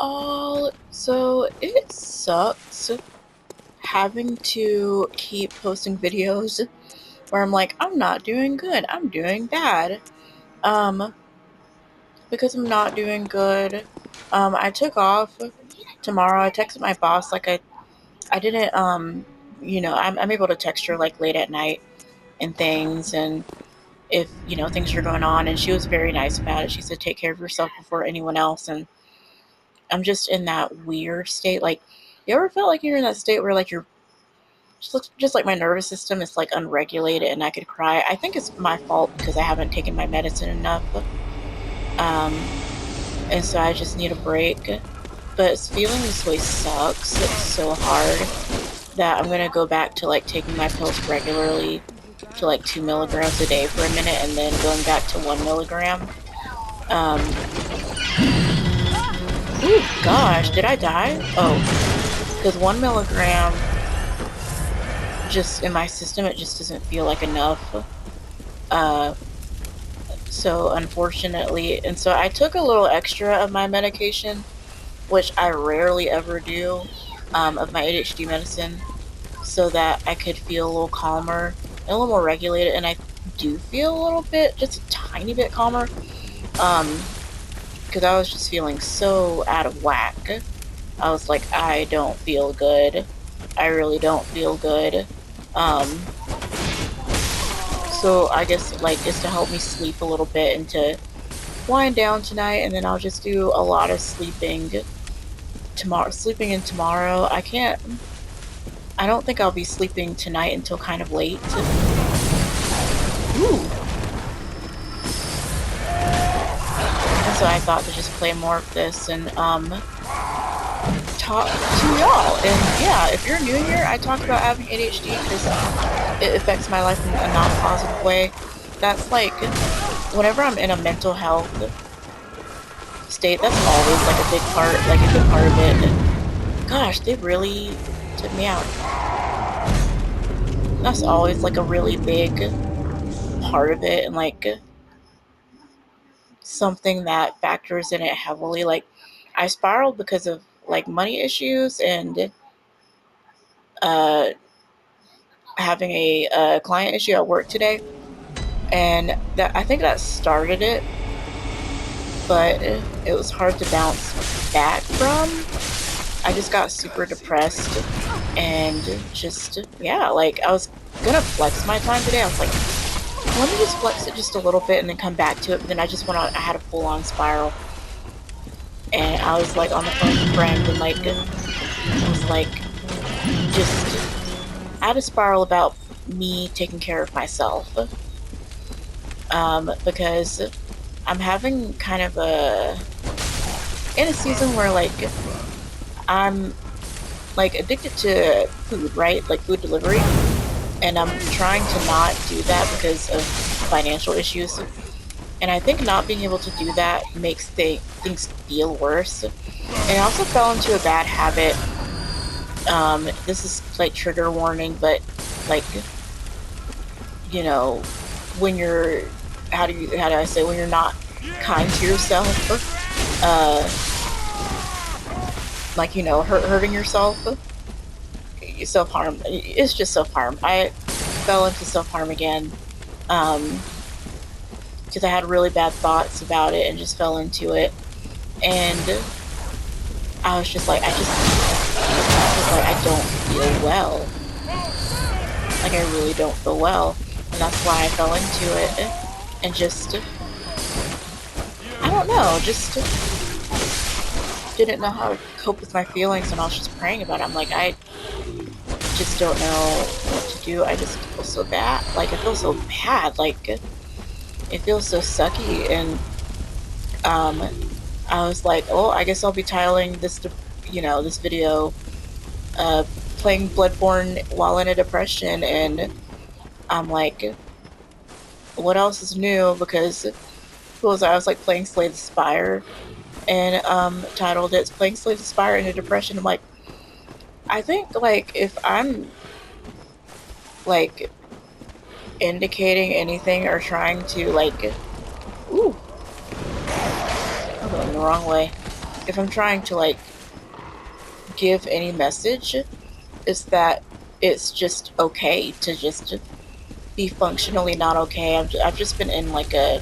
y'all. So it sucks having to keep posting videos where I'm like, I'm not doing good, I'm doing bad. Um, because I'm not doing good. I took off tomorrow. I texted my boss like I didn't I'm able to text her like late at night and things and if things are going on, and she was very nice about it. She said take care of yourself before anyone else. And I'm just in that weird state. Like, you ever felt like you're in that state where like you're just like my nervous system is like unregulated and I could cry? I think it's my fault because I haven't taken my medicine enough. Um, and so I just need a break. But feeling this way sucks. It's so hard that I'm gonna go back to like taking my pills regularly to like 2 milligrams a day for a minute and then going back to 1 milligram. Um, ooh, gosh, did I die? Oh, because 1 milligram just in my system, it just doesn't feel like enough. Uh, so unfortunately, and so I took a little extra of my medication, which I rarely ever do, of my ADHD medicine, so that I could feel a little calmer and a little more regulated. And I do feel a little bit, just a tiny bit calmer, because I was just feeling so out of whack. I was like, I don't feel good. I really don't feel good. Um, So I guess like it's to help me sleep a little bit and to wind down tonight, and then I'll just do a lot of sleeping tomorrow. Sleeping in tomorrow. I don't think I'll be sleeping tonight until kind of late. Ooh. And so I thought to just play more of this and talk to y'all. And yeah, if you're new here, I talk about having ADHD because it affects my life in a non-positive way. That's like whenever I'm in a mental health state, that's always like a big part, like a good part of it. And gosh, they really took me out. That's always like a really big part of it, and like something that factors in it heavily. Like, I spiraled because of like money issues and uh, having a client issue at work today, and that I think that started it, but it was hard to bounce back from. I just got super depressed and just, yeah, like I was gonna flex my time today. I was like, let me just flex it just a little bit and then come back to it. But then I just went on, I had a full on spiral. And I was like on the phone with a friend and like, I was like, just, I had a spiral about me taking care of myself. Because I'm having kind of in a season where like, I'm like addicted to food, right? Like food delivery. And I'm trying to not do that because of financial issues. And I think not being able to do that makes things feel worse. And I also fell into a bad habit. This is like trigger warning, but like, you know, when you're, how do I say, when you're not kind to yourself, uh, like, hurting yourself, self-harm. It's just self-harm. I fell into self-harm again. Um, because I had really bad thoughts about it and just fell into it. And I was just like, I don't feel well. Like, I really don't feel well. And that's why I fell into it. And just, I don't know, just didn't know how to cope with my feelings. And I was just praying about it. I'm like, I just don't know what to do. I just feel so bad. Like, I feel so bad. Like, it feels so sucky. And, I was like, oh, I guess I'll be titling this, this video, playing Bloodborne while in a depression. And I'm like, what else is new? Because I was like playing Slay the Spire and titled it Playing Slay the Spire in a Depression. I'm like, I think like if I'm like indicating anything or trying to like, ooh, I'm going the wrong way. if I'm trying to like give any message, is that it's just okay to just be functionally not okay. I've just been in like a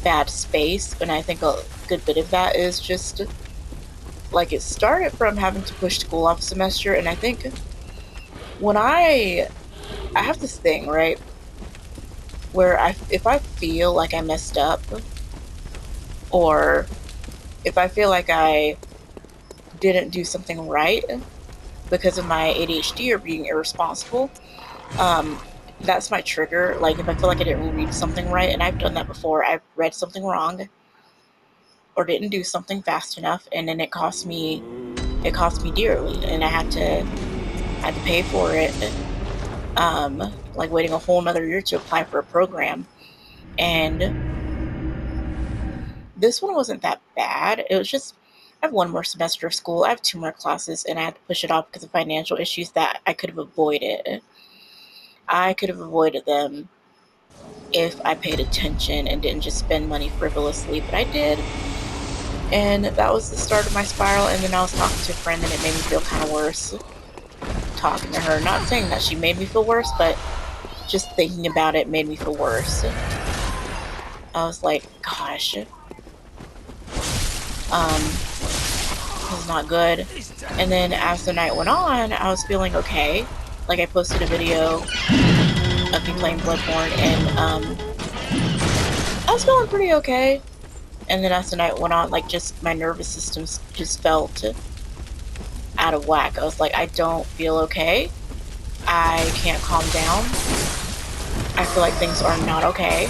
bad space, and I think a good bit of that is just like it started from having to push school off a semester. And I think when I have this thing, right, where if I feel like I messed up, or if I feel like I didn't do something right because of my ADHD or being irresponsible, um, that's my trigger. Like if I feel like I didn't read something right, and I've done that before, I've read something wrong or didn't do something fast enough, and then it cost me dearly, and I had to pay for it. Like waiting a whole another year to apply for a program, and this one wasn't that bad. It was just I have one more semester of school, I have 2 more classes, and I had to push it off because of financial issues that I could have avoided. I could have avoided them if I paid attention and didn't just spend money frivolously, but I did. And that was the start of my spiral. And then I was talking to a friend, and it made me feel kind of worse talking to her. Not saying that she made me feel worse, but just thinking about it made me feel worse. I was like, gosh, this is not good. And then as the night went on, I was feeling okay. Like I posted a video of me playing Bloodborne, and I was feeling pretty okay. And then as the night went on, like just my nervous system just felt out of whack. I was like, I don't feel okay. I can't calm down. I feel like things are not okay.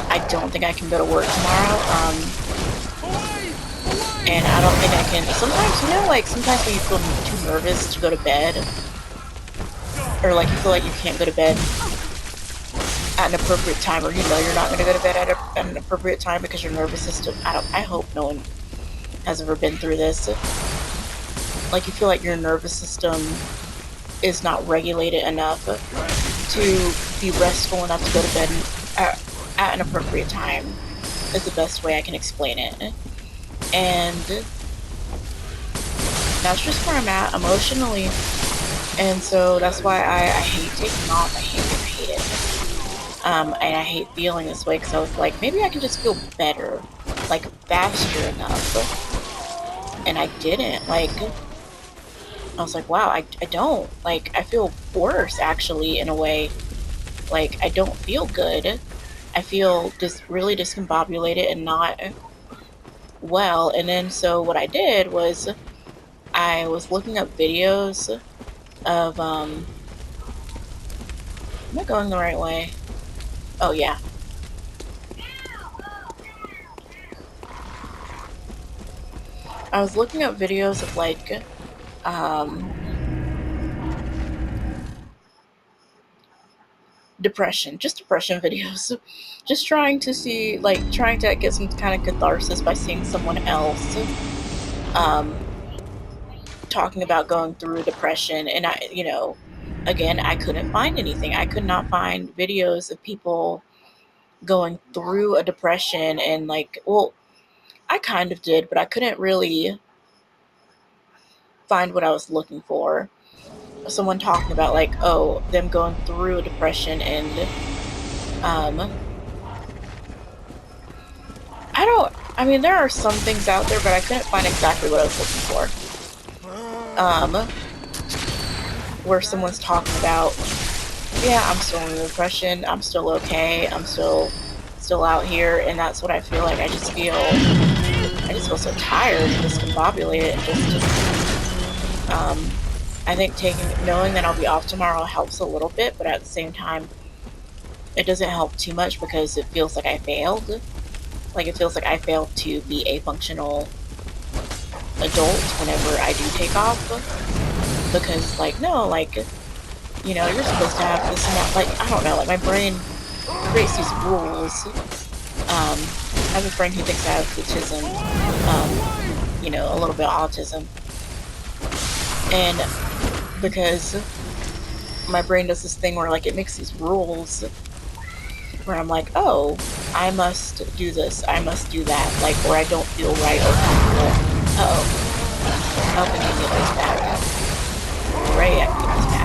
I don't think I can go to work tomorrow. And I don't think I can. Sometimes, you know, like sometimes when you feel too nervous to go to bed, or like you feel like you can't go to bed at an appropriate time, or you know you're not going to go to bed at an appropriate time because your nervous system. I hope no one has ever been through this. Like you feel like your nervous system is not regulated enough to be restful enough to go to bed at an appropriate time. Is the best way I can explain it. And that's just where I'm at emotionally. And so that's why I hate taking off. I hate it. And I hate feeling this way, because I was like, maybe I can just feel better, like faster enough. And I didn't. Like, I was like, wow, I don't. Like, I feel worse, actually, in a way. Like, I don't feel good. I feel just really discombobulated and not well. And then so what I did was I was looking up videos of am I going the right way? Oh yeah. I was looking up videos of like depression videos. Just trying to see, like, trying to get some kind of catharsis by seeing someone else talking about going through depression. And I, you know, again, I couldn't find anything. I could not find videos of people going through a depression. And like, well, I kind of did, but I couldn't really find what I was looking for. Someone talking about like, oh, them going through a depression. And I mean, there are some things out there, but I couldn't find exactly what I was looking for. Where someone's talking about, yeah, I'm still in depression, I'm still okay, I'm still out here. And that's what I feel like. I just feel so tired and discombobulated, and just I think knowing that I'll be off tomorrow helps a little bit, but at the same time, it doesn't help too much, because it feels like I failed. Like, it feels like I failed to be a functional adult whenever I do take off. Because, like, no, like, you know, you're supposed to have this and that. Like, I don't know, like, my brain creates these rules. I have a friend who thinks I have autism, you know, a little bit of autism. And because my brain does this thing where, like, it makes these rules where I'm like, oh, I must do this, I must do that, like, or I don't feel right or comfortable. Oh, Amelia's back. Ray Amelia's back.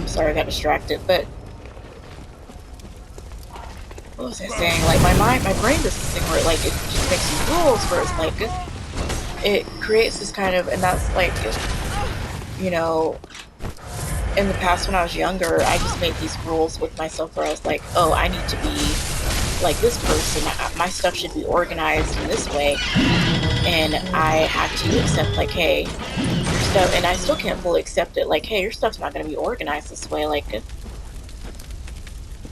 Sorry, I got distracted, but what was I saying? Like, my brain does this thing where, like, it just makes these rules where it's like, it creates this kind of, and that's like, you know, in the past when I was younger, I just made these rules with myself where I was like, oh, I need to be like this person, my stuff should be organized in this way, and I have to accept, like, hey, your stuff, and I still can't fully accept it, like, hey, your stuff's not going to be organized this way, like,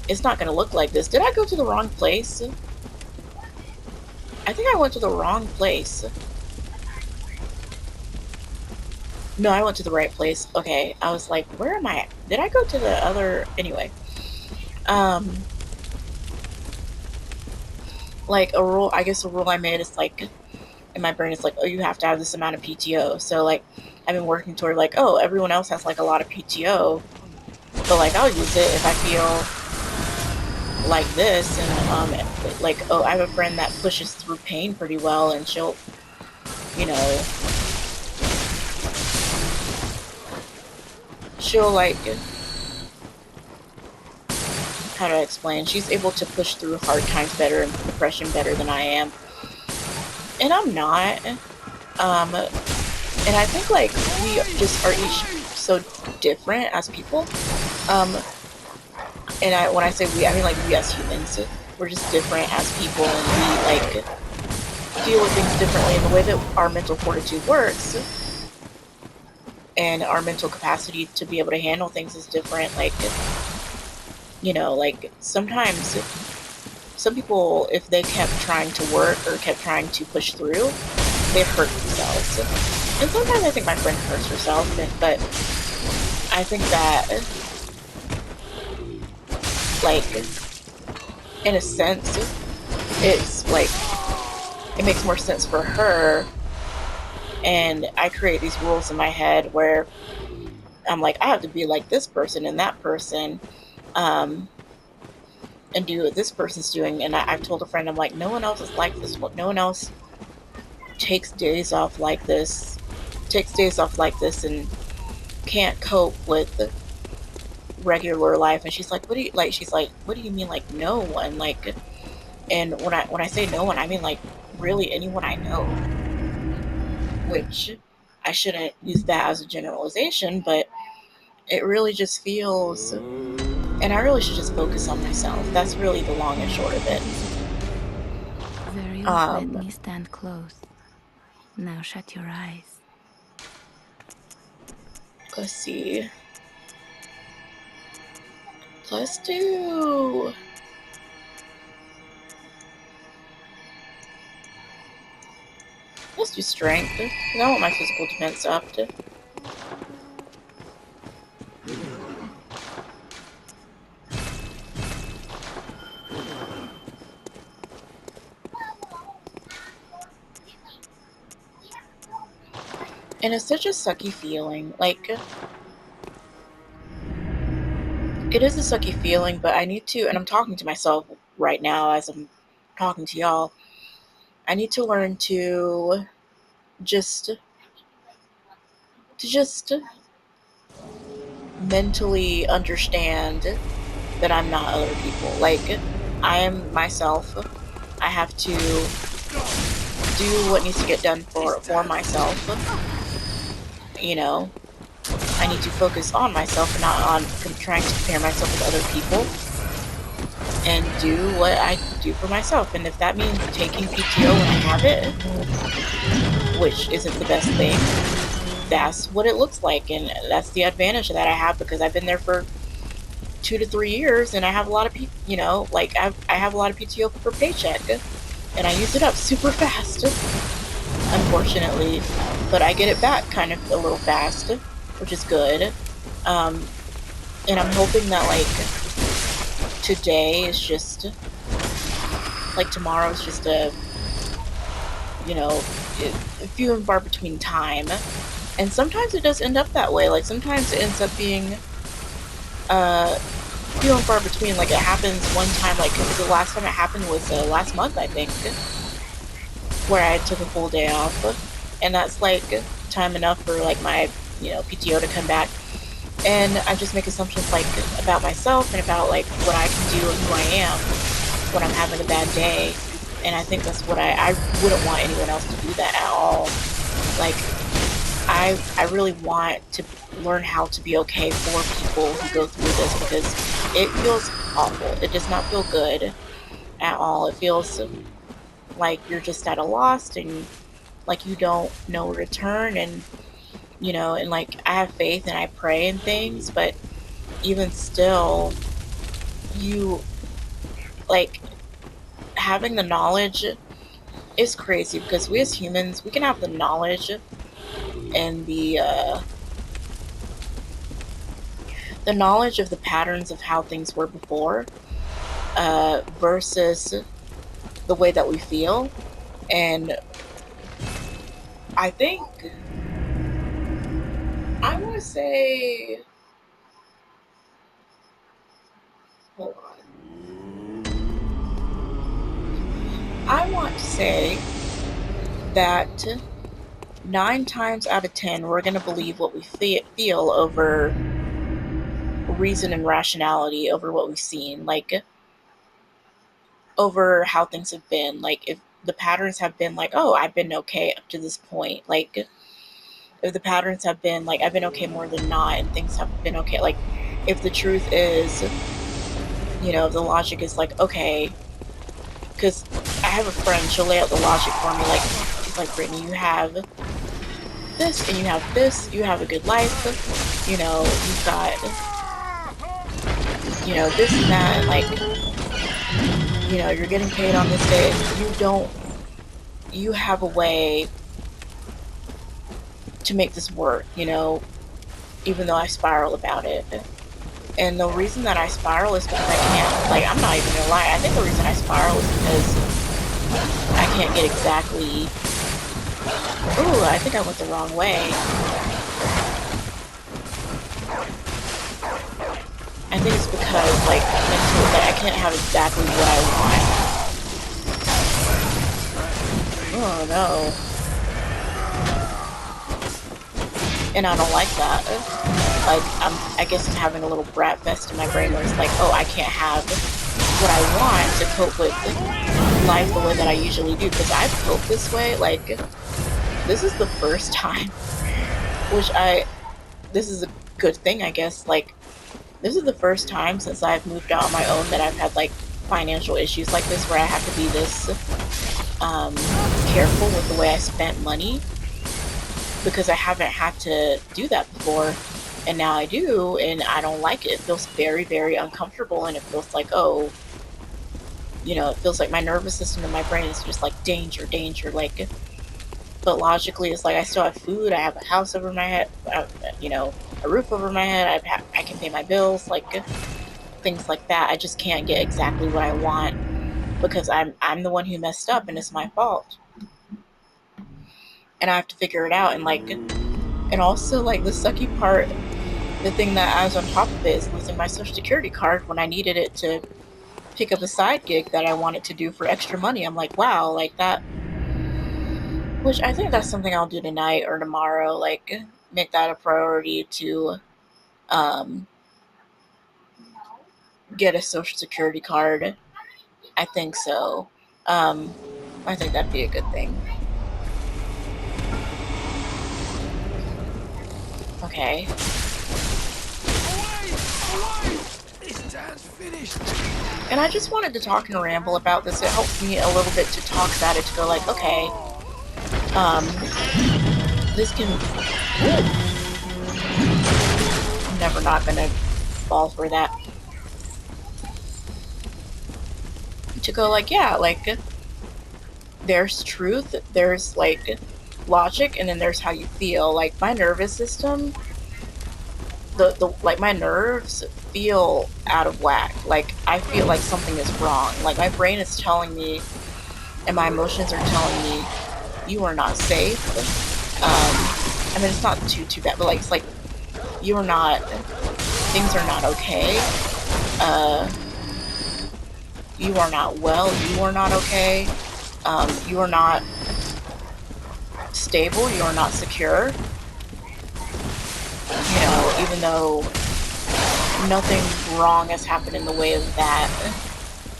it's not going to look like this. Did I go to the wrong place? I think I went to the wrong place. No, I went to the right place. Okay, I was like, where am I? Did I go to the other? Anyway, like a rule, I guess a rule I made is like, in my brain, it's like, oh, you have to have this amount of PTO. So like, I've been working toward like, oh, everyone else has like a lot of PTO, but like, I'll use it if I feel like this. And like, oh, I have a friend that pushes through pain pretty well, and she'll, you know, she'll like, how do I explain? She's able to push through hard times better and depression better than I am. And I'm not. And I think like we just are each so different as people. And when I say we, I mean like we as humans. We're just different as people, and we like deal with things differently. And the way that our mental fortitude works and our mental capacity to be able to handle things is different. Like, you know, like sometimes some people, if they kept trying to work or kept trying to push through, they'd hurt themselves. And sometimes I think my friend hurts herself, but I think that, like, in a sense, it's like, it makes more sense for her, and I create these rules in my head where I'm like, I have to be like this person and that person, and do what this person's doing. And I've told a friend, I'm like, no one else is like this. No one else takes days off like this, and can't cope with regular life. And she's like, what do you like? She's like, what do you mean, like no one? Like, and when I say no one, I mean like really anyone I know. Which I shouldn't use that as a generalization, but it really just feels, and I really should just focus on myself. That's really the long and short of it. Very well, let me stand close. Now shut your eyes. Let's see. Let's do... Let's do strength. Because I want my physical defense up. And it's such a sucky feeling. Like, it is a sucky feeling, but I need to, and I'm talking to myself right now as I'm talking to y'all, I need to learn to just mentally understand that I'm not other people. Like, I am myself. I have to do what needs to get done for myself. You know, I need to focus on myself and not on trying to compare myself with other people, and do what I do for myself. And if that means taking PTO when I have it, which isn't the best thing, that's what it looks like. And that's the advantage that I have, because I've been there for 2 to 3 years, and I have a lot of you know, like I have a lot of PTO per paycheck, and I use it up super fast, unfortunately, but I get it back kind of a little fast. which is good. And I'm hoping that, like, today is just, like, tomorrow is just a, you know, a few and far between time. And sometimes it does end up that way. Like, sometimes it ends up being few and far between. Like, it happens one time, like, the last time it happened was last month, I think, where I took a full day off. And that's, like, time enough for, like, my, you know, PTO to come back. And I just make assumptions, like, about myself and about, like, what I can do and who I am when I'm having a bad day. And I think that's what I wouldn't want anyone else to do that at all. Like, I really want to learn how to be okay for people who go through this, because it feels awful. It does not feel good at all. It feels like you're just at a loss and like you don't know where to turn. And, you know, and like I have faith and I pray and things, but even still, you, like, having the knowledge is crazy, because we as humans, we can have the knowledge and the knowledge of the patterns of how things were before, versus the way that we feel. And I think, I want to say, hold on, I want to say that 9 times out of 10, we're going to believe what we feel over reason and rationality, over what we've seen, like, over how things have been. Like, if the patterns have been like, oh, I've been okay up to this point, like, if the patterns have been like, I've been okay more than not, and things have been okay, like, if the truth is, you know, the logic is like, okay, because I have a friend, she'll lay out the logic for me, like, she's like, Brittany, you have this, and you have this, you have a good life, you know, you've got, you know, this and that, and like, you know, you're getting paid on this day, and you have a way to make this work, you know, even though I spiral about it. And the reason that I spiral is because I can't, like, I'm not even gonna lie, I think the reason I spiral is because I can't get exactly, ooh, I think I went the wrong way. I think it's because, like, mentally, like, I can't have exactly what I want. Oh no. And I don't like that. Like, I guess I'm having a little brat fest in my brain where it's like, oh, I can't have what I want to cope with life the way that I usually do, because I've coped this way. Like, this is the first time, which this is a good thing, I guess. Like, this is the first time since I've moved out on my own that I've had, like, financial issues like this, where I have to be this careful with the way I spent money, because I haven't had to do that before, and now I do, and I don't like it. It feels very, very uncomfortable, and it feels like, oh, you know, it feels like my nervous system and my brain is just like, danger, danger, like, but logically it's like, I still have food, I have a house over my head, you know, a roof over my head, I can pay my bills, like, things like that. I just can't get exactly what I want, because I'm the one who messed up, and it's my fault, and I have to figure it out. And like, and also, like, the sucky part, the thing that I was on top of it, is losing my social security card when I needed it to pick up a side gig that I wanted to do for extra money. I'm like, wow, like that, which I think that's something I'll do tonight or tomorrow, like, make that a priority to um, get a social security card. I think so. Um, I think that'd be a good thing. Okay. This dance finished. And I just wanted to talk and ramble about this. It helps me a little bit to talk about it, to go like, okay, um, this can, I'm never not gonna fall for that. To go like, yeah, like, there's truth, there's like logic, and then there's how you feel. Like, my nervous system the like my nerves feel out of whack. Like I feel like something is wrong. Like my brain is telling me, and my emotions are telling me, you are not safe. I mean, it's not too bad, but like it's like you are not. Things are not okay. Uh, you are not well. You are not okay. You are not stable. You are not secure. You know, even though nothing wrong has happened in the way of that.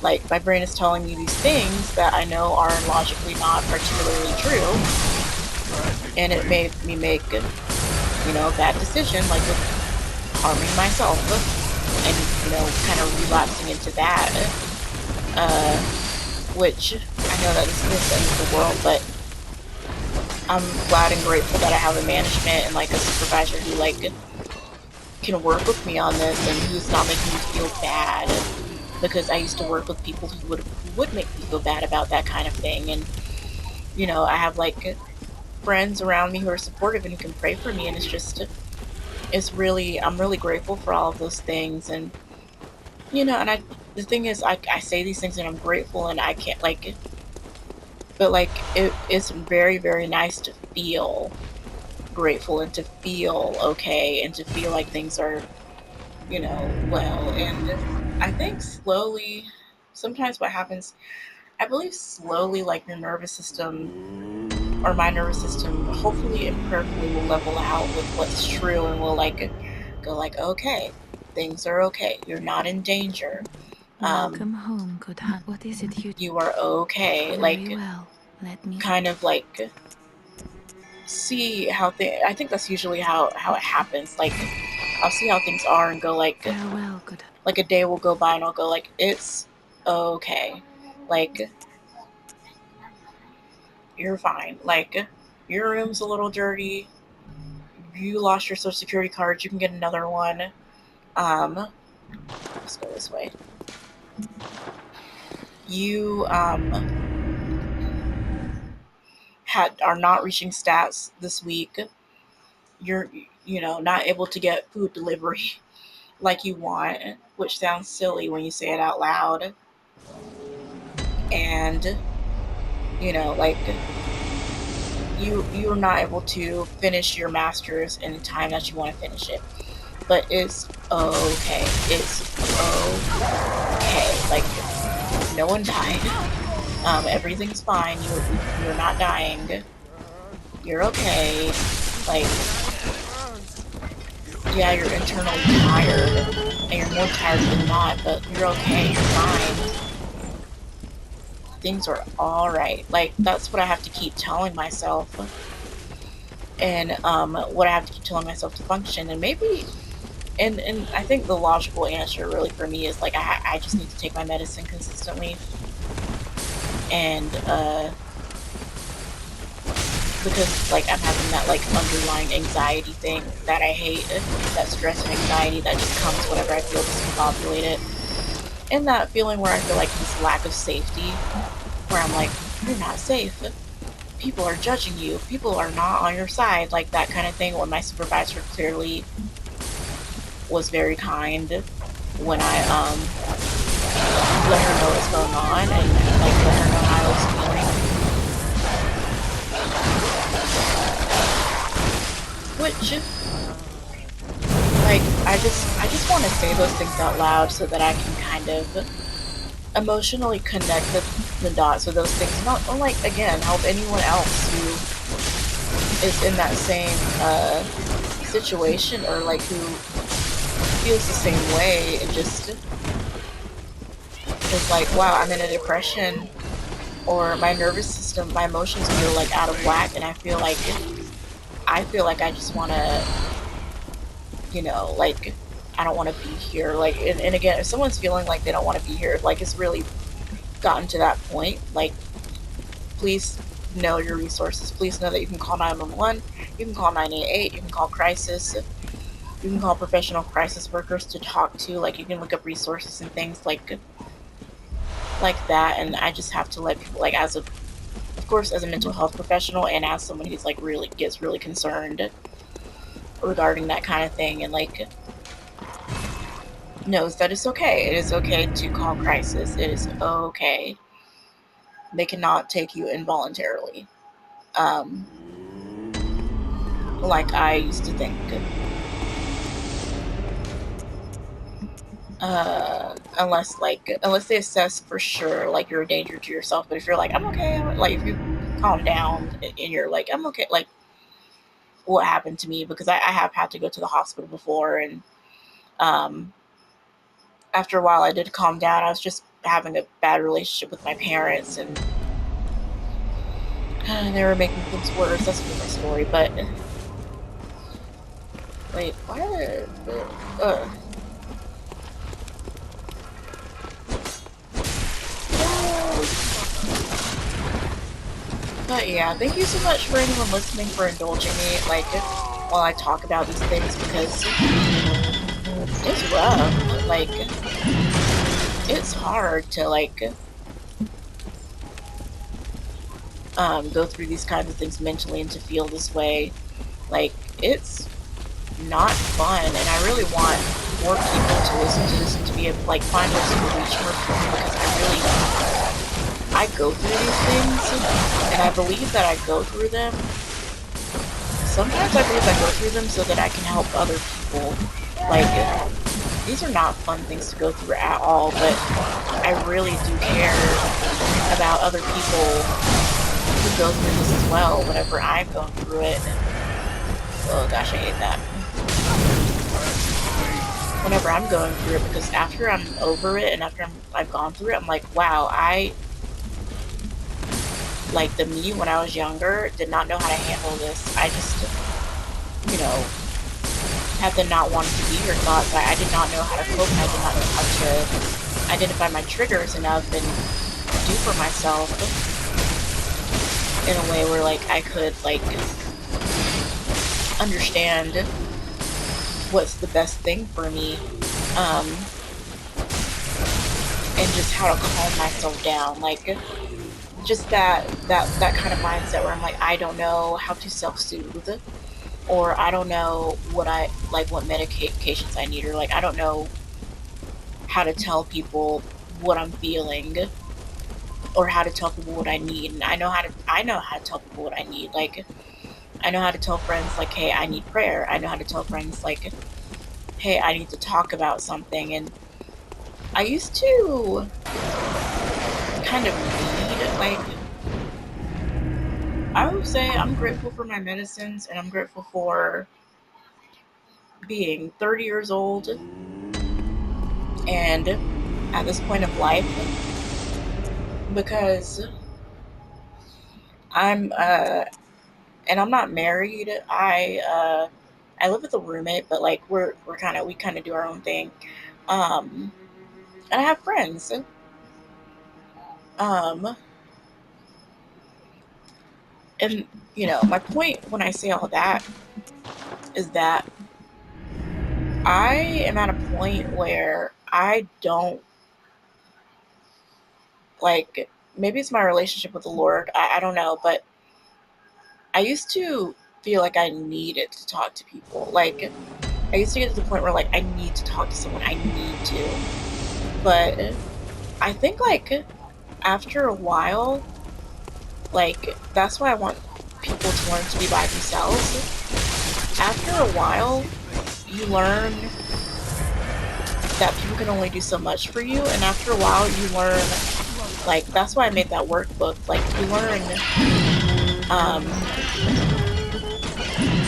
Like, my brain is telling me these things that I know are logically not particularly true, and it made me make, you know, a bad decision, like with harming myself, and, you know, kind of relapsing into that, which I know that this is the end of the world, but I'm glad and grateful that I have a management and, like, a supervisor who, like, can work with me on this and who's not making me feel bad, because I used to work with people who would make me feel bad about that kind of thing. And you know, I have like friends around me who are supportive and who can pray for me, and I'm really grateful for all of those things. And you know, and the thing is, I say these things and I'm grateful, and I can't like, but like it's very, very nice to feel grateful and to feel okay and to feel like things are, you know, well. And I think slowly, sometimes what happens, I believe slowly, like your nervous system or my nervous system, hopefully and prayerfully, will level out with what's true, and will like go like, okay, things are okay. You're not in danger. Welcome home, good hunt. What is it you... You are okay. Very Like, well. Let me... kind of like see how I think that's usually how it happens. Like, I'll see how things are and go Farewell, good... like a day will go by and I'll go like, it's okay. Like, you're fine. Like, your room's a little dirty. You lost your social security card. You can get another one. Let's go this way. You are not reaching stats this week. You're, you know, not able to get food delivery like you want, which sounds silly when you say it out loud. And you know, like you're not able to finish your masters in the time that you want to finish it. But it's okay. It's okay. Like, no one died. Everything's fine. You're not dying. You're okay. Like, yeah, you're internally tired, and you're more tired than not, but you're okay. You're fine. Things are all right. Like, that's what I have to keep telling myself, and what I have to keep telling myself to function. And maybe, and I think the logical answer really for me is like I just need to take my medicine consistently, and because like I'm having that like underlying anxiety thing that I hate, that stress and anxiety that just comes whenever I feel discombobulated, and that feeling where I feel like this lack of safety, where I'm like, you're not safe, people are judging you, people are not on your side, like that kind of thing. When my supervisor clearly was very kind when I let her know what's going on, and like let her know how I was feeling. Which, like, I just want to say those things out loud so that I can kind of emotionally connect the dots with those things. Not like, again, help anyone else who is in that same situation, or like who feels the same way. It just is like, wow, I'm in a depression, or my nervous system, my emotions feel like out of whack, and I feel like I just want to, you know, like, I don't want to be here. Like, and again, if someone's feeling like they don't want to be here, like it's really gotten to that point, like, please know your resources. Please know that you can call 911, you can call 988, you can call crisis, you can call professional crisis workers to talk to. Like, you can look up resources and things like that. And I just have to let people, like, of course, as a mental health professional, and as someone who's like really gets really concerned regarding that kind of thing, and like knows that it's okay. It is okay to call crisis. It is okay. They cannot take you involuntarily. Um, like I used to think. Unless they assess for sure like you're a danger to yourself. But if you're like, I'm okay, like if you calm down and you're like, I'm okay, like what happened to me, because I have had to go to the hospital before, and um, after a while I did calm down. I was just having a bad relationship with my parents, and they were making things worse. That's a different story. But wait, why are but yeah, thank you so much for anyone listening, for indulging me, like, while I talk about these things, because it's rough. Like, it's hard to, like, go through these kinds of things mentally and to feel this way. Like, it's not fun, and I really want more people to listen to this and to be able, like, find ways to reach more people, because I go through these things, and I believe that I go through them. Sometimes I believe I go through them so that I can help other people. Like, these are not fun things to go through at all, but I really do care about other people who go through this as well whenever I'm going through it. Oh gosh, I hate that. Whenever I'm going through it, because after I'm over it and after I've gone through it, I'm like, wow, like the me when I was younger did not know how to handle this. I just, you know, had the not wanting to be here thoughts. I did not know how to cope, and I did not know how to identify my triggers enough and do for myself in a way where, like, I could, like, understand what's the best thing for me, and just how to calm myself down. Like, just that kind of mindset where I'm like, I don't know how to self-soothe, or I don't know what what medications I need, or like I don't know how to tell people what I'm feeling, or how to tell people what I need. And I know how to tell people what I need. Like, I know how to tell friends, like, hey, I need prayer. I know how to tell friends, like, hey, I need to talk about something. And I used to kind of need, like, I would say I'm grateful for my medicines, and I'm grateful for being 30 years old and at this point of life, because I'm and I'm not married. I live with a roommate, but like we kind of do our own thing. Um and I have friends. Um and my point when I say all that is that I am at a point where I don't, like, maybe it's my relationship with the Lord. I don't know, but I used to feel like I needed to talk to people. Like, I used to get to the point where, like, I need to talk to someone. I need to. But I think, like, after a while, like, that's why I want people to learn to be by themselves. After a while, you learn that people can only do so much for you. And after a while, you learn, like, that's why I made that workbook. Like, you learn, um,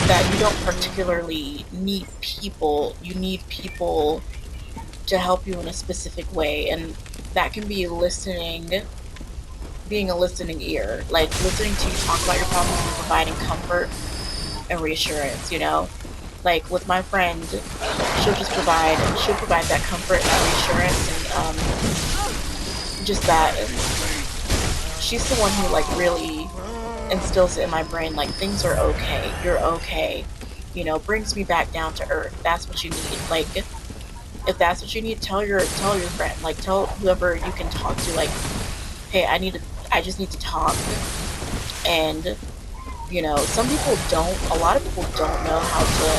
that you don't particularly need people. You need people to help you in a specific way, and that can be being a listening ear, like listening to you talk about your problems and providing comfort and reassurance. Like with my friend, she'll provide that comfort and that reassurance, and just that she's the one who, like, really instills it in my brain, like, things are okay, you're okay, brings me back down to earth. That's what you need. Like, if that's what you need, tell your friend, like, tell whoever you can talk to, like, hey, I just need to talk. And a lot of people don't know how to,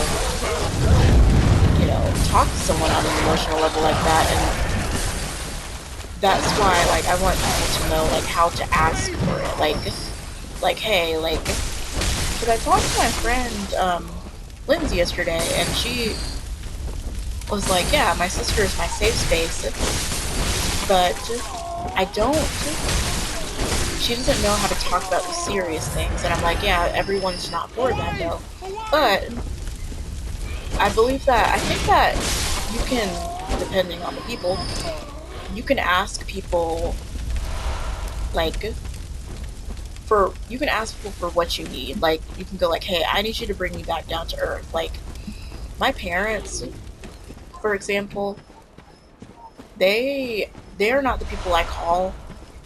talk to someone on an emotional level like that, and that's why, like, I want people to know, like, how to ask for it. Like, hey, like, because I talked to my friend, Lindsay yesterday, and she was like, yeah, my sister is my safe space, but she doesn't know how to talk about the serious things. And I'm like, yeah, everyone's not for that, though. But I think that you can, depending on the people, you can ask people, like, you can ask people for what you need. Like, you can go like, hey, I need you to bring me back down to earth. Like, my parents, for example, they're not the people I call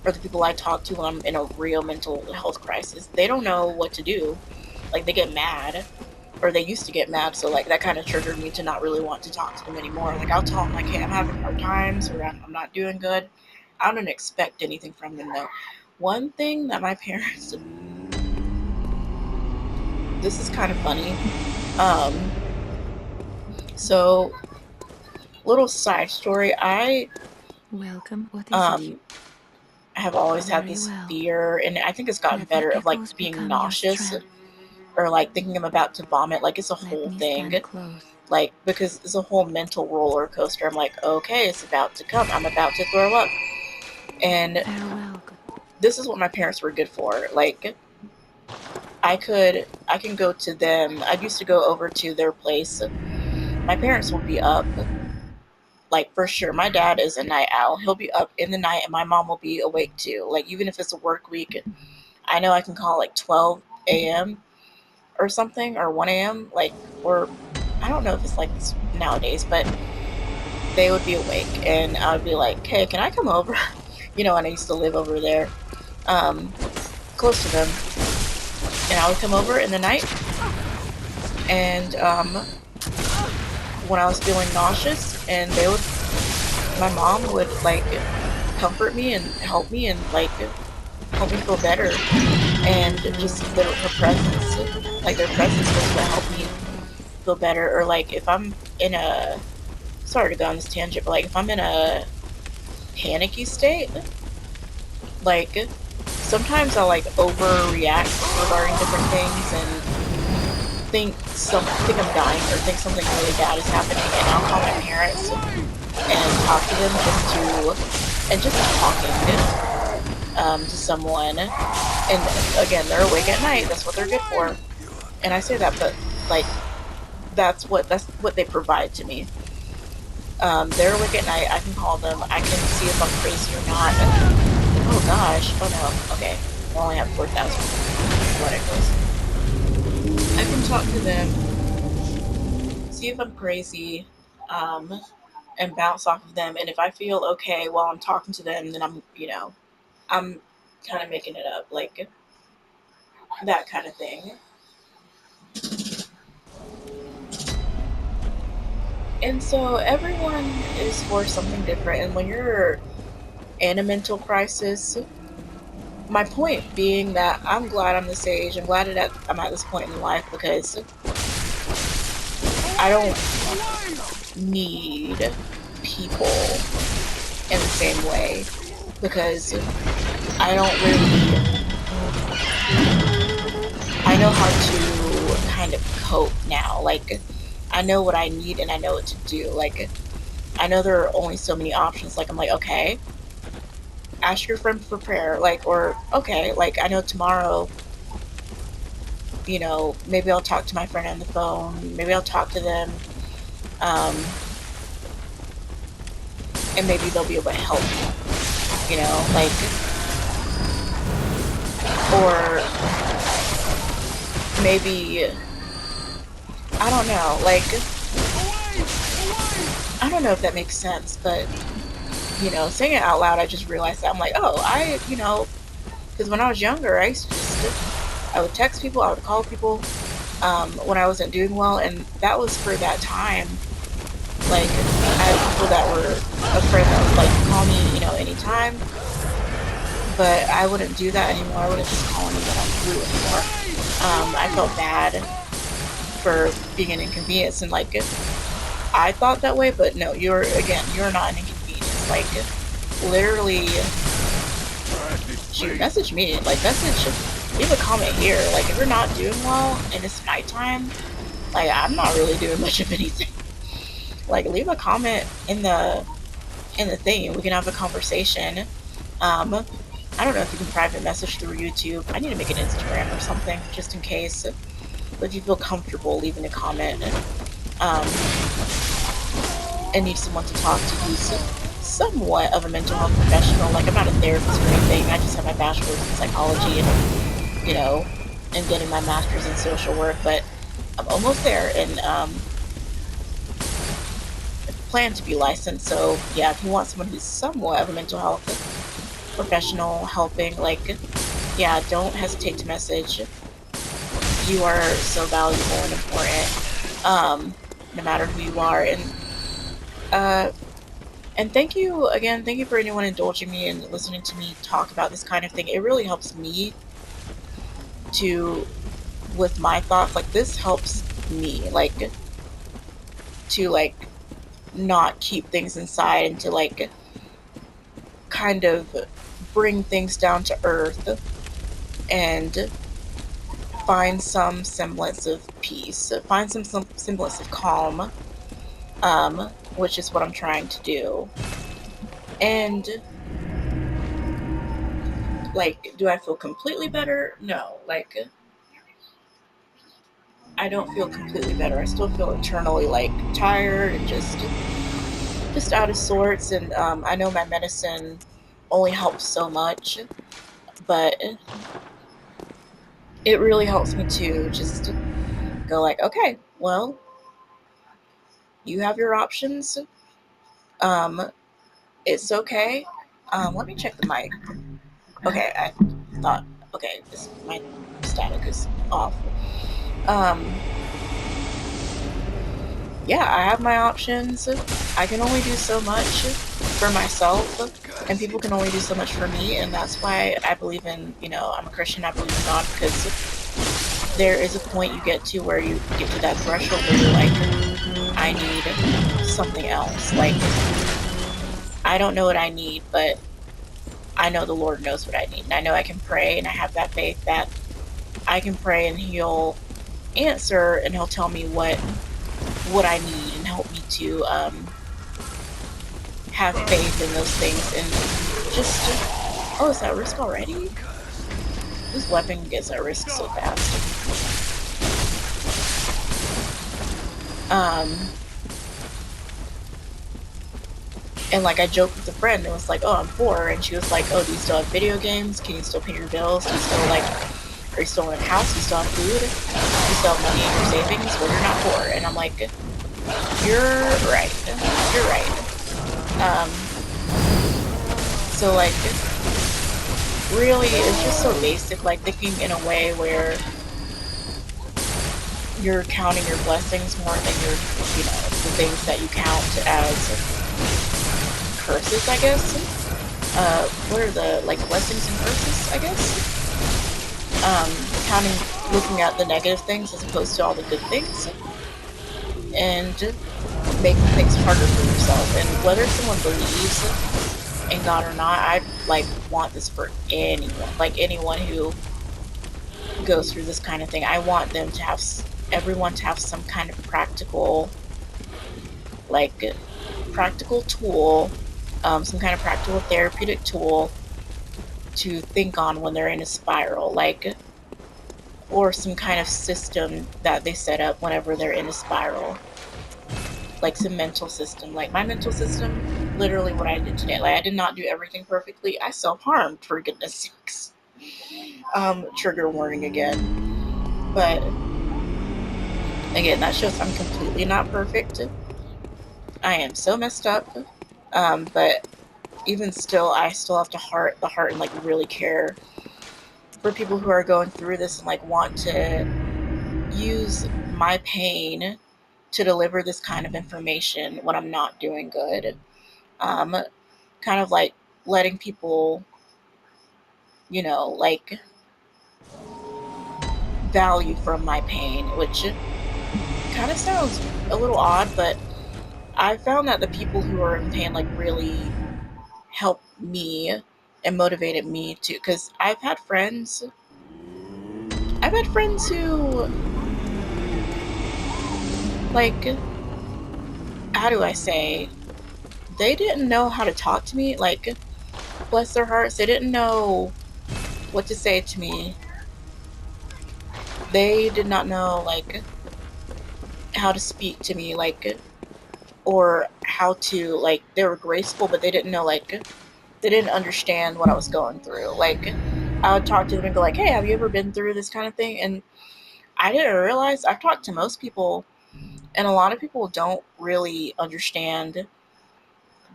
or the people I talk to when I'm in a real mental health crisis. They don't know what to do. Like, they get mad, or they used to get mad, so, like, that kind of triggered me to not really want to talk to them anymore. Like, I'll tell them, like, hey, I'm having hard times, or I'm not doing good. I don't expect anything from them, though. One thing that my parents, this is kind of funny. So, little side story. Welcome. What is it? Um, have always had Very this well. fear, and I think it's gotten Let the better, of, like, echoes being become your nauseous, strength. or, like, thinking I'm about to vomit. Like, it's a Let whole me thing. stand close. Like, because it's a whole mental roller coaster. I'm like, okay, it's about to come. I'm about to throw up. And Farewell. this is what my parents were good for. Like, I can go to them. I used to go over to their place. My parents will be up, like, for sure. My dad is a night owl. He'll be up in the night, and my mom will be awake too. Like, even if it's a work week, I know I can call like 12 a.m. or something, or 1 a.m. Like, or I don't know if it's like this nowadays, but they would be awake, and I would be like, hey, can I come over? You know, and I used to live over there, close to them, and I would come over in the night, and when I was feeling nauseous, and my mom would, like, comfort me and help me, and, like, help me feel better, and just her presence, like, their presence was what helped me feel better. Or, like, if I'm in a, sorry to go on this tangent, but, like, if I'm in a panicky state, like, sometimes I'll, like, overreact regarding different things, and think I'm dying, or think something really bad is happening, and I'll call my parents and talk to them, just talking to someone. And again, they're awake at night. That's what they're good for. And I say that, but, like, that's what they provide to me. They're awake at night. I can call them. I can see if I'm crazy or not. Oh gosh. Oh no. Okay. I only have 4,000. What it goes. I can talk to them, see if I'm crazy, and bounce off of them. And if I feel okay while I'm talking to them, then I'm kind of making it up, like, that kind of thing. And so everyone is for something different. And when you're in a mental crisis, my point being that I'm glad I'm this age. I'm glad that I'm at this point in life, because I don't need people in the same way, because I know how to kind of cope now. Like, I know what I need, and I know what to do. Like, I know there are only so many options. Like, I'm like, okay, ask your friend for prayer. Like, or, okay, like, I know tomorrow, maybe I'll talk to my friend on the phone. Maybe I'll talk to them. And maybe they'll be able to help me, like, or maybe, I don't know, like, I don't know if that makes sense, but, saying it out loud, I just realized that I'm like, oh, because when I was younger, I used to I would text people, I would call people, when I wasn't doing well, and that was for that time. Like, I had people that were a friend that would, like, call me, anytime, but I wouldn't do that anymore. I wouldn't just call anyone on the blue anymore. I felt bad for being an inconvenience, and, like, I thought that way, but no, you're not an inconvenience. Like, literally, shoot, message me. Like, leave a comment here. Like, if you're not doing well and it's nighttime, like, I'm not really doing much of anything. Like, leave a comment in the thing. We can have a conversation. I don't know if you can private message through YouTube. I need to make an Instagram or something, just in case. But if you feel comfortable leaving a comment, and need someone to talk to who's somewhat of a mental health professional. Like, I'm not a therapist or anything. I just have my bachelor's in psychology and, you know, and getting my master's in social work. But I'm almost there, and plan to be licensed. So yeah, if you want someone who's somewhat of a mental health professional helping, like, yeah, don't hesitate to message. You are so valuable and important, no matter who you are. And thank you again. Thank you for anyone indulging me and listening to me talk about this kind of thing. It really helps me with my thoughts. Like, this helps me, like, to, like, not keep things inside and to, like, kind of bring things down to earth and find some semblance of peace, find some semblance of calm, which is what I'm trying to do. And, like, do I feel completely better? No. Like, I don't feel completely better. I still feel internally, like, tired and just out of sorts. And I know my medicine only helps so much, but it really helps me to just go like, okay, well, you have your options. Um, it's okay. Let me check the mic. Okay, I thought, okay, my static is off. Um, yeah, I have my options. I can only do so much for myself, and people can only do so much for me, and that's why I believe in, I'm a Christian, I believe in God, because there is a point you get to where you get to that threshold where you're like, I need something else. Like, I don't know what I need, but I know the Lord knows what I need, and I know I can pray, and I have that faith that I can pray and He'll answer, and He'll tell me what I need and help me to have faith in those things. And just oh, is that risk already? This weapon gets at risk so fast. And like, I joked with a friend and was like, oh, I'm poor, and she was like, oh, do you still have video games? Can you still pay your bills? Do you still, like, are you still in a house? Do you still have food? Do you still have money in your savings? Well, you're not poor. And I'm like, you're right. You're right. So, like, really, it's just so basic, like, thinking in a way where you're counting your blessings more than the things that you count as curses, I guess. What are the, like, blessings and curses, I guess? Looking at the negative things as opposed to all the good things. And making things harder for yourself. And whether someone believes in God or not, I, like, want this for anyone. Like, anyone who goes through this kind of thing. I want them to have, everyone to have some kind of practical tool, some kind of practical therapeutic tool to think on when they're in a spiral, like, or some kind of system that they set up whenever they're in a spiral, like some mental system. Like, my mental system, literally what I did today, like, I did not do everything perfectly. I self-harmed, for goodness sakes. Trigger warning again. But again, that shows I'm completely not perfect. I am so messed up. But even still, I still have the heart and, like, really care for people who are going through this and, like, want to use my pain to deliver this kind of information when I'm not doing good. Kind of like letting people, like, value from my pain, which kind of sounds a little odd, but I found that the people who are in pain like really helped me and motivated me to, because I've had friends who, like, how do I say, they didn't know how to talk to me, like, bless their hearts, they didn't know what to say to me. They did not know, like, how to speak to me, like, or how to, like, they were graceful, but they didn't know, like, they didn't understand what I was going through. Like, I would talk to them and go like, hey, have you ever been through this kind of thing? And I didn't realize, I've talked to most people, and a lot of people don't really understand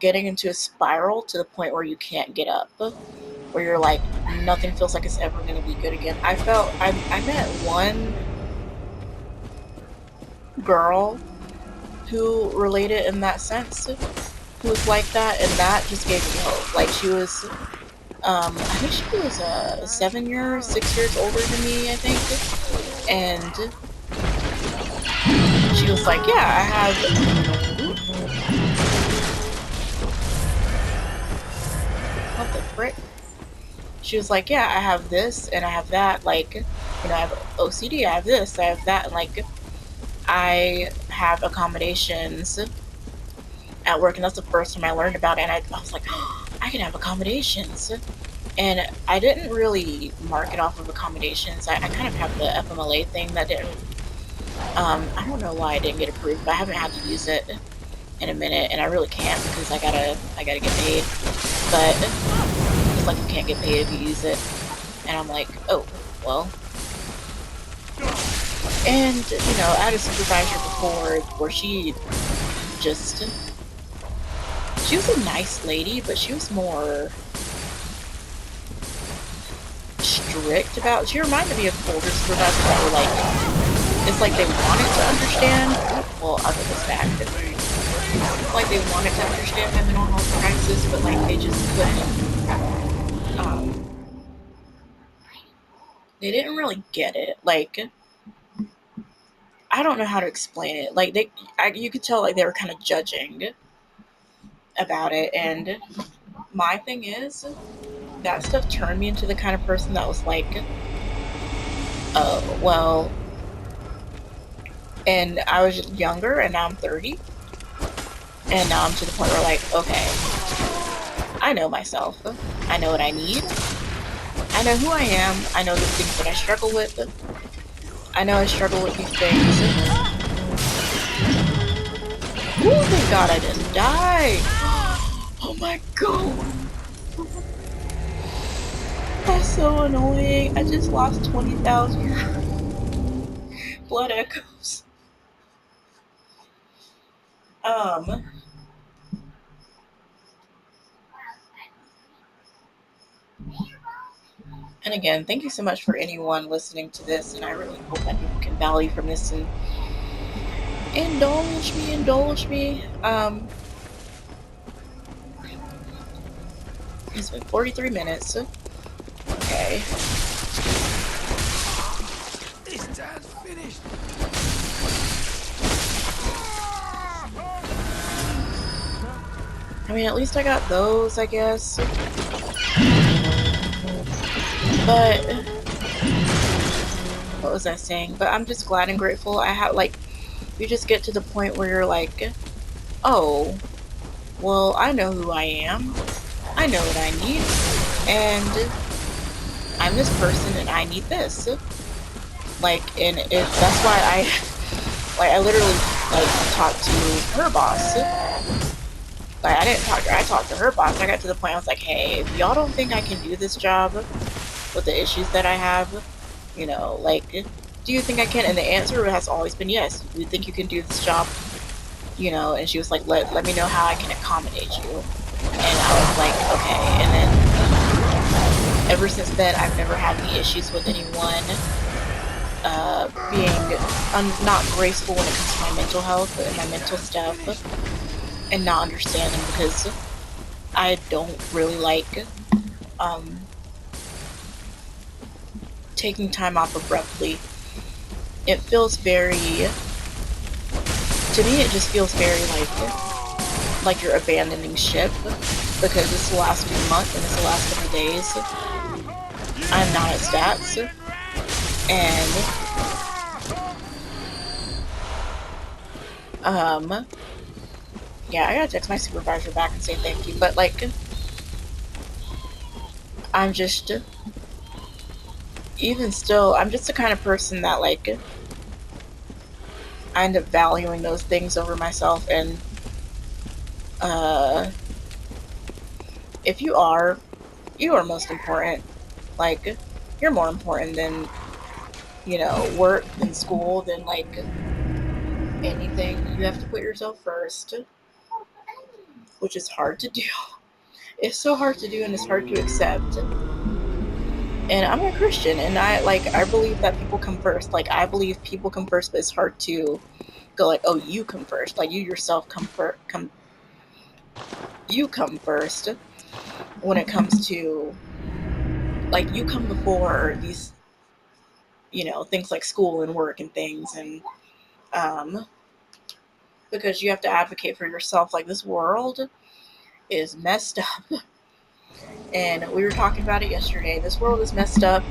getting into a spiral to the point where you can't get up, where you're like, nothing feels like it's ever going to be good again. I met one girl who related in that sense, who was like that, and that just gave me hope. Like, she was, I think she was 6 years older than me, I think, and she was like, yeah, I have, what the frick? She was like, yeah, I have this and I have that, like, I have OCD, I have this, I have that, and like, I have accommodations at work, and that's the first time I learned about it, and I was like, oh, I can have accommodations. And I didn't really mark it off of accommodations. I kind of have the FMLA thing that didn't, I don't know why I didn't get approved, but I haven't had to use it in a minute, and I really can't because I gotta get paid. But it's like you can't get paid if you use it, and I'm like, oh well. And I had a supervisor before where just she was a nice lady, but she was more strict about. She reminded me of older supervisors that were like, it's like they wanted to understand. Well, I'll get this back. It's like they wanted to understand my mental health crisis, but like they just couldn't. They didn't really get it. Like, I don't know how to explain it. Like you could tell like they were kind of judging about it. And my thing is, that stuff turned me into the kind of person that was like, oh well. And I was younger, and now I'm 30, and now I'm to the point where like, okay, I know myself. I know what I need. I know who I am. I know the things that I struggle with. I know I struggle with these things. Ooh, thank God I didn't die. Oh my God. That's so annoying. I just lost 20,000 blood echoes. And again, thank you so much for anyone listening to this, and I really hope that people can value from this and indulge me. It's been 43 minutes. Okay. This dance finished. I mean, at least I got those, I guess. But what was I saying? But I'm just glad and grateful. I have like, you just get to the point where you're like, oh, well, I know who I am. I know what I need, and I'm this person, and I need this. Like, and that's why I literally like talked to her boss. Like, I didn't talk to her. I talked to her boss. I got to the point I was like, hey, if y'all don't think I can do this job with the issues that I have, like, do you think I can? And the answer has always been yes. We think you can do this job, and she was like, let me know how I can accommodate you. And I was like, okay. And then ever since then, I've never had any issues with anyone being not graceful when it comes to my mental health and my mental stuff, and not understanding, because I don't really like taking time off abruptly. It feels very to me it just feels very like you're abandoning ship, because it's the last month and it's the last couple days. I'm not at stats, and yeah, I gotta text my supervisor back and say thank you, but like, I'm just, even still, I'm just the kind of person that like, I end up valuing those things over myself. And if you are most important. Like, you're more important than, you know, work, than school, than like anything. You have to put yourself first, which is hard to do. It's so hard to do, and it's hard to accept. And I'm a Christian, and I believe that people come first. Like, I believe people come first, but it's hard to go like, oh, you come first. Like, you yourself you come first when it comes to, like, you come before these, you know, things like school and work and things. And because you have to advocate for yourself. Like, this world is messed up. And we were talking about it yesterday. This world is messed up.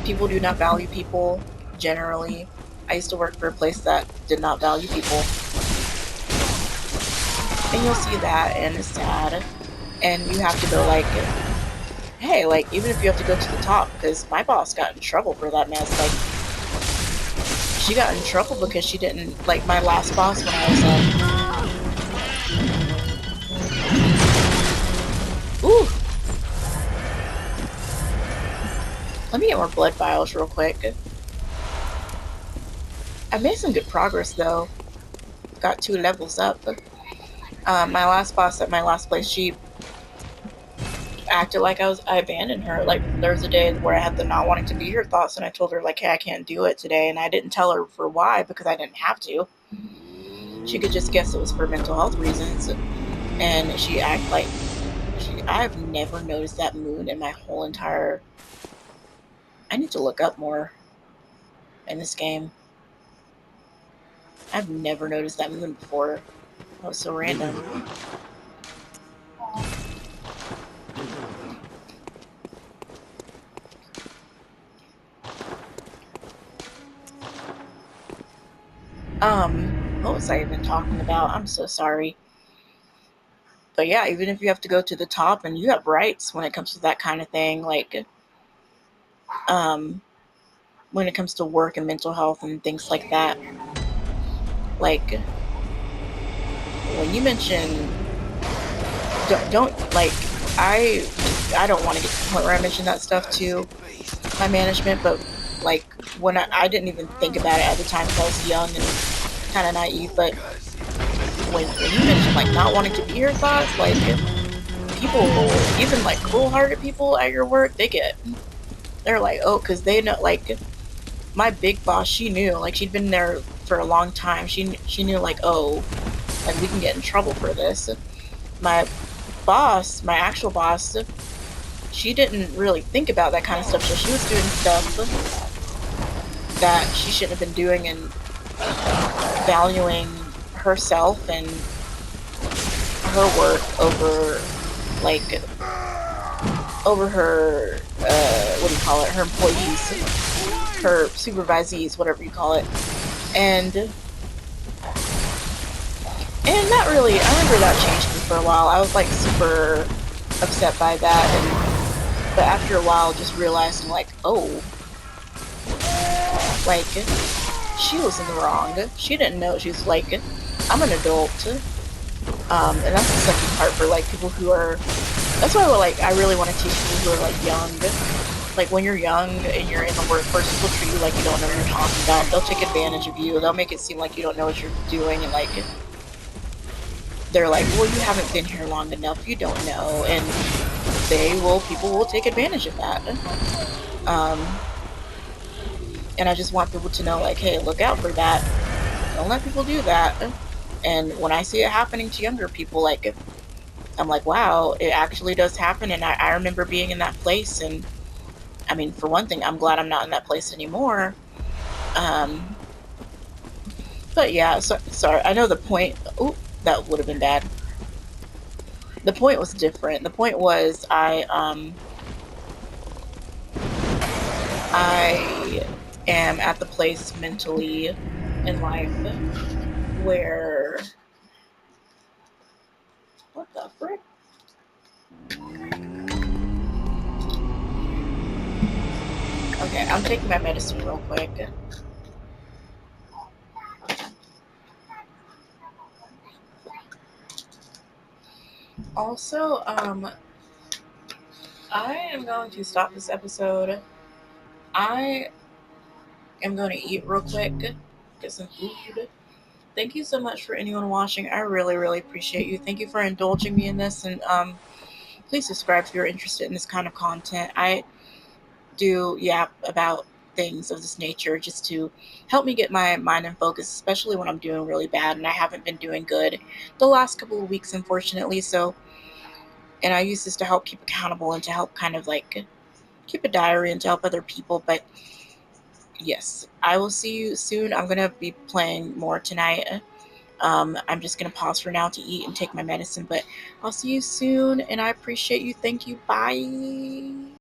People do not value people generally. I used to work for a place that did not value people. And you'll see that, and it's sad. And you have to go like, hey, like, even if you have to go to the top, because my boss got in trouble for that mess. Like, she got in trouble because she didn't, like, my last boss when I was, ooh! Let me get more blood vials real quick. I made some good progress, though. Got 2 levels up. My last boss at my last place, she acted like I abandoned her. Like, there was a day where I had the not wanting to be here thoughts, and I told her, like, hey, I can't do it today. And I didn't tell her for why, because I didn't have to. She could just guess it was for mental health reasons. And she acted like, I've never noticed that moon in my whole entire... I need to look up more in this game. I've never noticed that moon before. That was so random. What was I even talking about? I'm so sorry. But yeah, even if you have to go to the top, and you have rights when it comes to that kind of thing, like, when it comes to work and mental health and things like that. Like, when you mention, don't like, I don't want to get to the point where I mention that stuff to my management, but like, when I didn't even think about it at the time because I was young and kind of naive. But when you mention like not wanting to be here thoughts, like, people, even like cruel-hearted people at your work, they're like, oh, because they know, like, my big boss, she knew, like, she'd been there for a long time. She knew, like, oh, like, we can get in trouble for this. My boss, my actual boss, she didn't really think about that kind of stuff, so she was doing stuff that she shouldn't have been doing, and valuing herself and her work over, like, over her, what do you call it, her employees, her supervisees, whatever you call it. And that really, I remember that changed me for a while. I was like super upset by that, but after a while just realized, like, oh, like, she was in the wrong. She didn't know. She was like, I'm an adult. And that's the second part for like people who are, that's why like I really want to teach people who are like young. Like, when you're young and you're in the workforce, people treat you like you don't know what you're talking about. They'll take advantage of you. They'll make it seem like you don't know what you're doing, and like, they're like, well, you haven't been here long enough, you don't know. And people will take advantage of that. And I just want people to know, like, hey, look out for that. Don't let people do that. And when I see it happening to younger people, like, I'm like, wow, it actually does happen. And I remember being in that place, and I mean, for one thing, I'm glad I'm not in that place anymore. But yeah, sorry. I know the point. Ooh, that would have been bad. The point was different. The point was I am at the place mentally in life where what the frick? Okay, I'm taking my medicine real quick. Also, I am going to stop this episode. I am going to eat real quick, get some food. Thank you so much for anyone watching. I really, really appreciate you. Thank you for indulging me in this, and please subscribe if you're interested in this kind of content. I do yap about things of this nature just to help me get my mind in focus, especially when I'm doing really bad, and I haven't been doing good the last couple of weeks, unfortunately. So, and I use this to help keep accountable and to help kind of like keep a diary and to help other people. But yes, I will see you soon. I'm going to be playing more tonight. I'm just going to pause for now to eat and take my medicine, but I'll see you soon, and I appreciate you. Thank you. Bye.